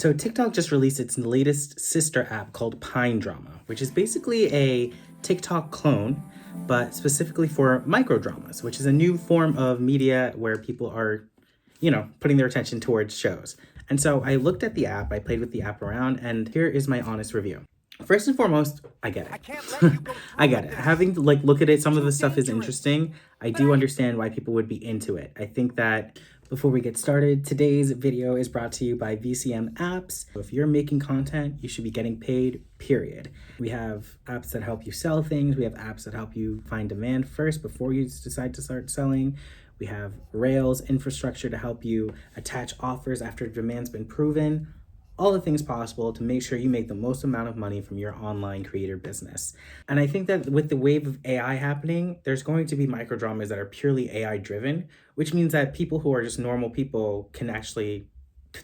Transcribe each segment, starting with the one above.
So TikTok just released its latest sister app called Pinedrama, which is basically a TikTok clone, but specifically for microdramas, which is a new form of media where people are, putting their attention towards shows. And so I looked at the app, I played with the app around, and here is my honest review. First and foremost, I get it. I get it. Having to look at it, some of the stuff is interesting. I do understand why people would be into it. I think that before we get started, today's video is brought to you by VCM Apps. If you're making content, you should be getting paid, period. We have apps that help you sell things. We have apps that help you find demand first before you decide to start selling. We have Rails infrastructure to help you attach offers after demand's been proven. All the things possible to make sure you make the most amount of money from your online creator business. And I think that with the wave of AI happening, there's going to be microdramas that are purely AI driven, which means that people who are just normal people can actually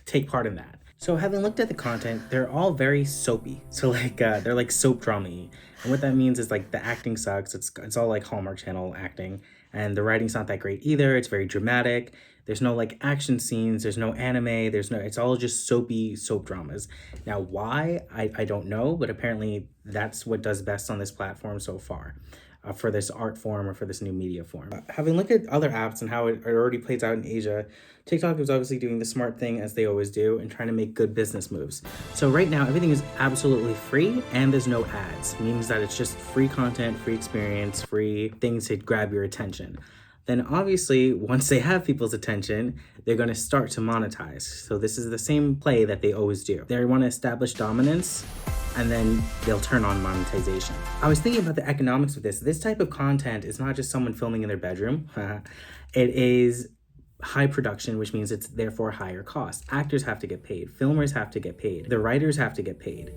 take part in that. So having looked at the content, they're all very soapy. So they're like soap drama-y. And what that means is like the acting sucks. It's all like Hallmark Channel acting. And the writing's not that great either. It's very dramatic. There's no like action scenes. There's no anime. It's all just soapy soap dramas. Now, why? I don't know, but apparently that's what does best on this platform so far. For this art form or for this new media form. Having looked at other apps and how it already plays out in Asia, TikTok is obviously doing the smart thing as they always do and trying to make good business moves. So right now, everything is absolutely free and there's no ads. It means that it's just free content, free experience, free things to grab your attention. Then obviously, once they have people's attention, they're going to start to monetize. So this is the same play that they always do. They want to establish dominance, and then they'll turn on monetization. I was thinking about the economics of this. This type of content is not just someone filming in their bedroom. It is high production, which means it's therefore higher cost. Actors have to get paid. Filmers have to get paid. The writers have to get paid.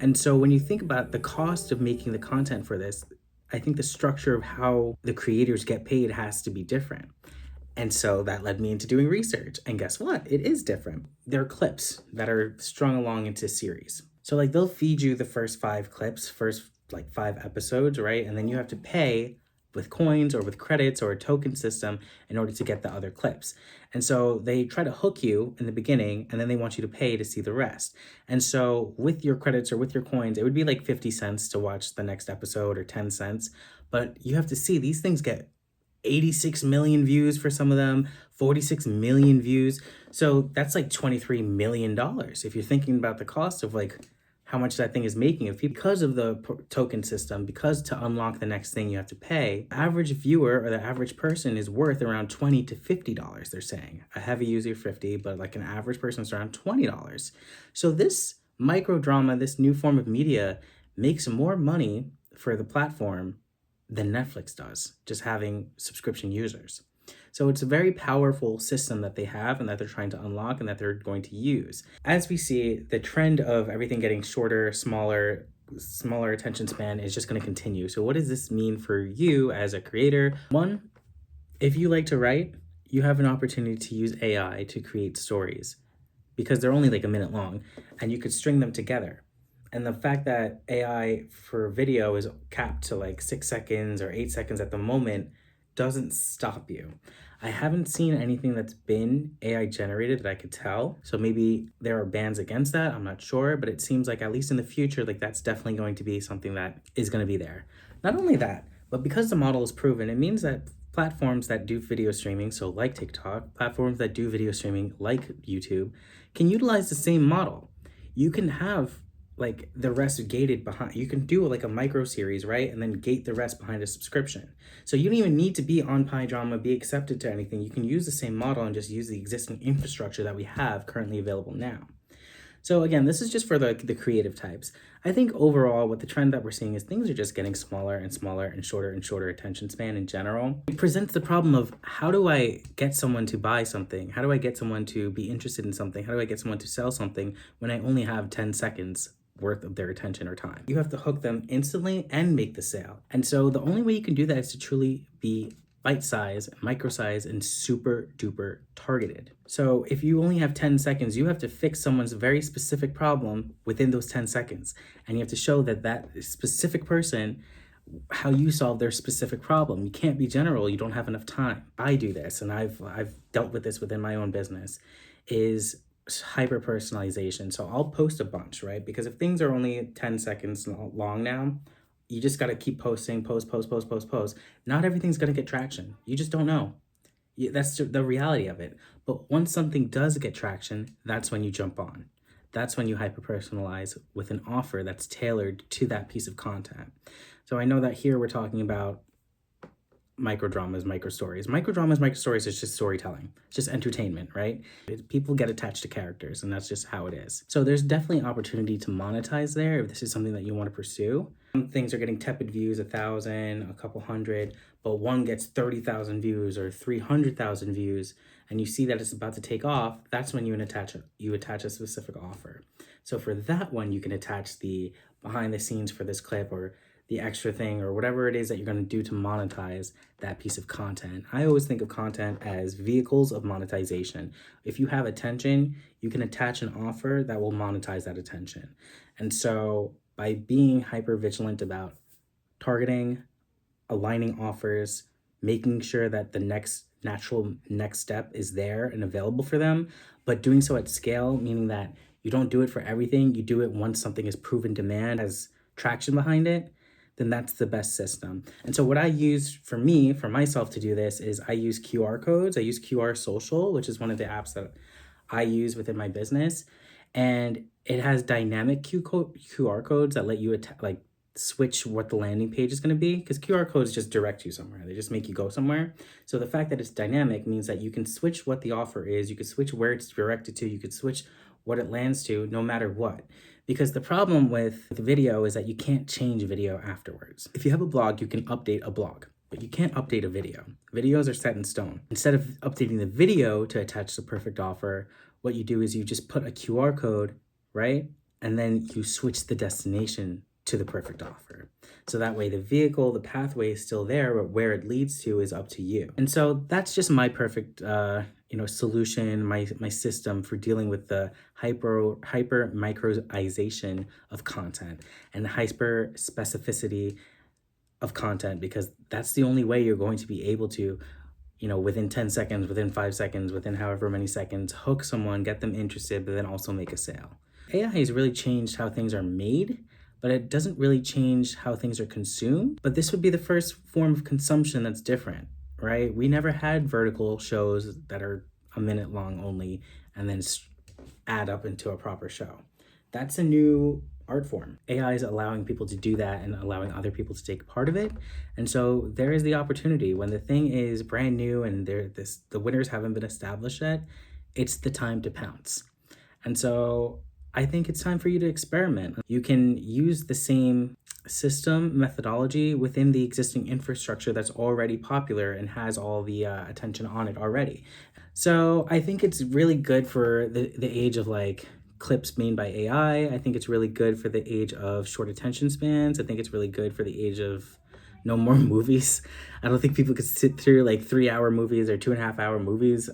And so when you think about the cost of making the content for this, I think the structure of how the creators get paid has to be different. And so that led me into doing research. And guess what? It is different. There are clips that are strung along into series. So like they'll feed you the first 5 clips, first like 5 episodes, right? And then you have to pay with coins or with credits or a token system in order to get the other clips. And so they try to hook you in the beginning and then they want you to pay to see the rest. And so with your credits or with your coins, it would be like 50 cents to watch the next episode or 10 cents. But you have to see these things get 86 million views for some of them, 46 million views. So that's like $23 million. If you're thinking about the cost of like how much that thing is making, because of the token system, because to unlock the next thing you have to pay, the average viewer or the average person is worth around $20 to $50, they're saying. A heavy user 50, but like an average person is around $20. So this microdrama, this new form of media makes more money for the platform than Netflix does, just having subscription users. So it's a very powerful system that they have and that they're trying to unlock and that they're going to use. As we see, the trend of everything getting shorter, smaller attention span is just going to continue. So what does this mean for you as a creator? One, if you like to write, you have an opportunity to use AI to create stories because they're only like a minute long and you could string them together. And the fact that AI for video is capped to like 6 seconds or 8 seconds at the moment doesn't stop you. I haven't seen anything that's been AI generated that I could tell. So maybe there are bans against that. I'm not sure, but it seems like at least in the future, like that's definitely going to be something that is going to be there. Not only that, but because the model is proven, it means that platforms that do video streaming, so like TikTok, platforms that do video streaming like YouTube, can utilize the same model. You can have like the rest gated behind. You can do like a micro series, right? And then gate the rest behind a subscription. So you don't even need to be on Pinedrama, be accepted to anything. You can use the same model and just use the existing infrastructure that we have currently available now. So again, this is just for the creative types. I think overall, what the trend that we're seeing is things are just getting smaller and smaller and shorter attention span in general. It presents the problem of how do I get someone to buy something? How do I get someone to be interested in something? How do I get someone to sell something when I only have 10 seconds worth of their attention or time? You have to hook them instantly and make the sale. And so the only way you can do that is to truly be bite size, micro size, and super duper targeted. So if you only have 10 seconds, you have to fix someone's very specific problem within those 10 seconds. And you have to show that that specific person, how you solve their specific problem. You can't be general. You don't have enough time. I do this, and I've dealt with this within my own business, is hyper personalization. So I'll post a bunch, right? Because if things are only 10 seconds long now, you just got to keep posting, post. Not everything's going to get traction. You just don't know. That's the reality of it. But once something does get traction, that's when you jump on. That's when you hyper personalize with an offer that's tailored to that piece of content. So I know that here we're talking about microdramas, micro stories is just storytelling. It's just entertainment, right? People get attached to characters, and that's just how it is. So there's definitely opportunity to monetize there if this is something that you want to pursue. Some things are getting tepid views, 1,000, a couple hundred, but one gets 30,000 views or 300,000 views, and you see that it's about to take off. That's when you attach a specific offer. So for that one, you can attach the behind the scenes for this clip, or the extra thing, or whatever it is that you're going to do to monetize that piece of content. I always think of content as vehicles of monetization. If you have attention, you can attach an offer that will monetize that attention. And so by being hyper vigilant about targeting, aligning offers, making sure that the natural next step is there and available for them, but doing so at scale, meaning that you don't do it for everything, you do it once something is proven demand, has traction behind it, then that's the best system. And so what I use for myself to do this is I use QR codes. I use QR Social, which is one of the apps that I use within my business. And it has dynamic QR codes that let you switch what the landing page is going to be, because QR codes just direct you somewhere. They just make you go somewhere. So the fact that it's dynamic means that you can switch what the offer is, you can switch where it's directed to, you could switch what it lands to, no matter what. Because the problem with video is that you can't change video afterwards. If you have a blog, you can update a blog, but you can't update a video. Videos are set in stone. Instead of updating the video to attach the perfect offer, what you do is you just put a QR code, right? And then you switch the destination to the perfect offer. So that way the vehicle, the pathway is still there, but where it leads to is up to you. And so that's just my perfect solution, my system for dealing with the hyper microization of content and the hyper specificity of content, because that's the only way you're going to be able to, within 10 seconds, within 5 seconds, within however many seconds, hook someone, get them interested, but then also make a sale. AI has really changed how things are made, but it doesn't really change how things are consumed. But this would be the first form of consumption that's different, right? We never had vertical shows that are a minute long only and then add up into a proper show. That's a new art form. AI is allowing people to do that and allowing other people to take part of it. And so there is the opportunity when the thing is brand new and the winners haven't been established yet, it's the time to pounce. And so I think it's time for you to experiment. You can use the same system methodology within the existing infrastructure that's already popular and has all the attention on it already. So I think it's really good for the age of clips made by AI. I think it's really good for the age of short attention spans. I think it's really good for the age of no more movies. I don't think people could sit through 3-hour movies or 2.5-hour movies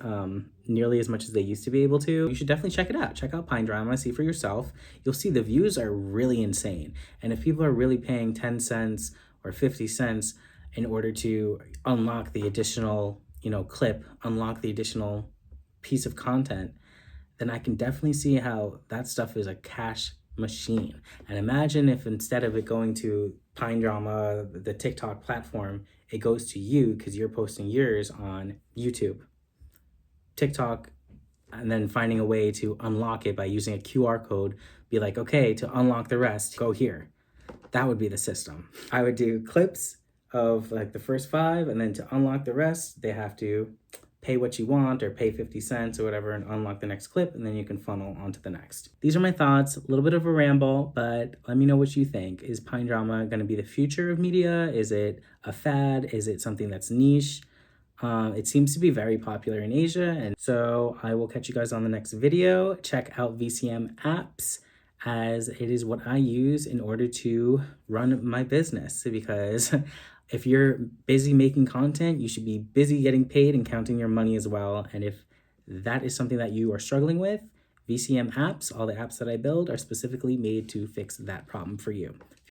nearly as much as they used to be able to. You should definitely check it out. Check out Pinedrama, see for yourself. You'll see the views are really insane. And if people are really paying 10 cents or 50 cents in order to unlock the additional, clip, unlock the additional piece of content, then I can definitely see how that stuff is a cash machine. And imagine if instead of it going to Pinedrama, the TikTok platform, it goes to you because you're posting yours on YouTube, TikTok, and then finding a way to unlock it by using a QR code. Be like, okay, to unlock the rest, go here. That would be the system. I would do clips of the first 5, and then to unlock the rest, they have to pay what you want or pay 50 cents or whatever and unlock the next clip, and then you can funnel onto the next. These are my thoughts, a little bit of a ramble, but let me know what you think. Is Pinedrama going to be the future of media? Is it a fad? Is it something that's niche? It seems to be very popular in Asia, and so I will catch you guys on the next video. Check out VCM Apps, as it is what I use in order to run my business, because if you're busy making content, you should be busy getting paid and counting your money as well. And if that is something that you are struggling with, VCM Apps, all the apps that I build are specifically made to fix that problem for you.